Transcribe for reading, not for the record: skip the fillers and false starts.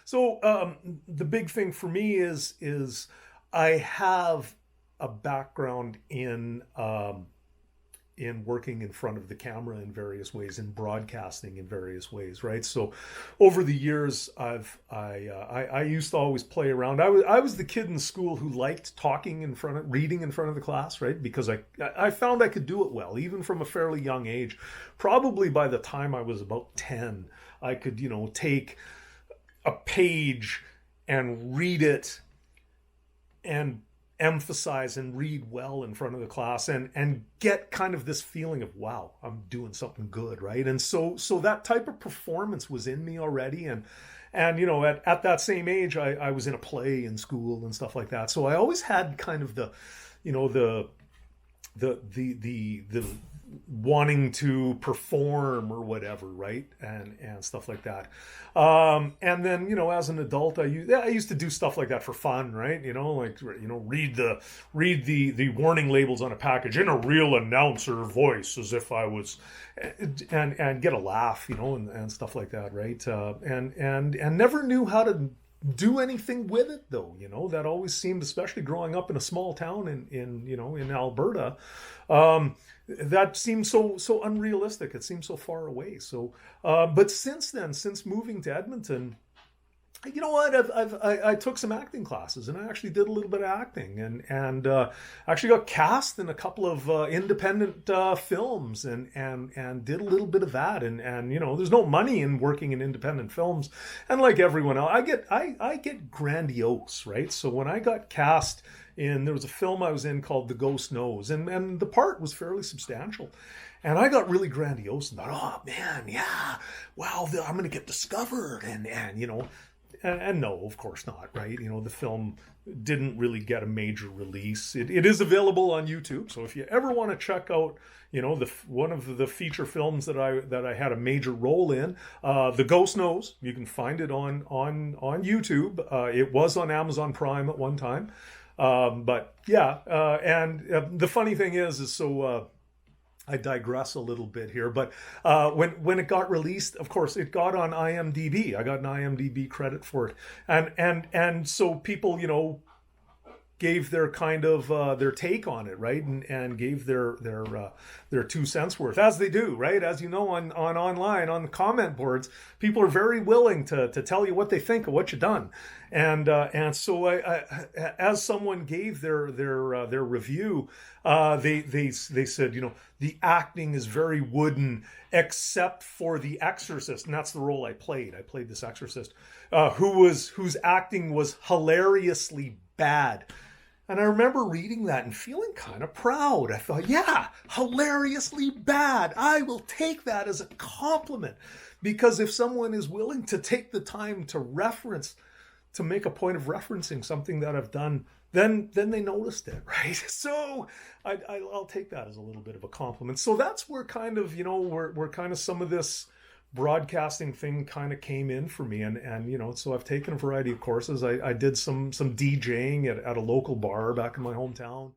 So the big thing for me is I have a background in working in front of the camera in various ways, in broadcasting in various ways, right? So over the years, I used to always play around. I was the kid in school who liked talking in front of, reading in front of the class, right? Because I found I could do it well, even from a fairly young age. Probably by the time I was about 10, I could, take a page and read it and emphasize and read well in front of the class and get kind of this feeling of, wow, I'm doing something good, right? And so that type of performance was in me already. And at that same age, I was in a play in school and stuff like that, so I always had kind of the you know the wanting to perform or whatever, right? And stuff like that. And then, as an adult, I used to do stuff like that for fun, right? Like, read the warning labels on a package in a real announcer voice, as if I was, and get a laugh, and stuff like that, right? And never knew how to do anything with it, though. That always seemed, especially growing up in a small town in Alberta, that seemed so unrealistic. It seemed so far away. So but since then, since moving to Edmonton, you know what? I took some acting classes, and I actually did a little bit of acting, and actually got cast in a couple of independent films, and did a little bit of that. And there's no money in working in independent films, and like everyone else, I get grandiose, right? So when I got cast there was a film I was in called The Ghost Knows, and the part was fairly substantial. And I got really grandiose and thought, oh man, yeah, wow, I'm going to get discovered. And no, of course not, right? The film didn't really get a major release. It is available on YouTube, so if you ever want to check out, one of the feature films that I had a major role in, The Ghost Knows, you can find it on YouTube. It was on Amazon Prime at one time, but yeah. And the funny thing is so. I digress a little bit here, but when it got released, of course, it got on IMDb. I got an IMDb credit for it, and so people, gave their kind of their take on it, right, and gave their 2 cents worth, as they do, right? As you know, on online, on the comment boards, people are very willing to tell you what they think of what you've done, and so I as someone gave their review, they said, the acting is very wooden, except for the exorcist, and that's the role I played. I played this exorcist, whose acting was hilariously bad. And I remember reading that and feeling kind of proud. I thought, yeah, hilariously bad. I will take that as a compliment. Because if someone is willing to take the time to make a point of referencing something that I've done, then they noticed it, right? So I'll take that as a little bit of a compliment. So that's where kind of, where kind of some of this broadcasting thing kind of came in for me, and so I've taken a variety of courses. I did some DJing at a local bar back in my hometown.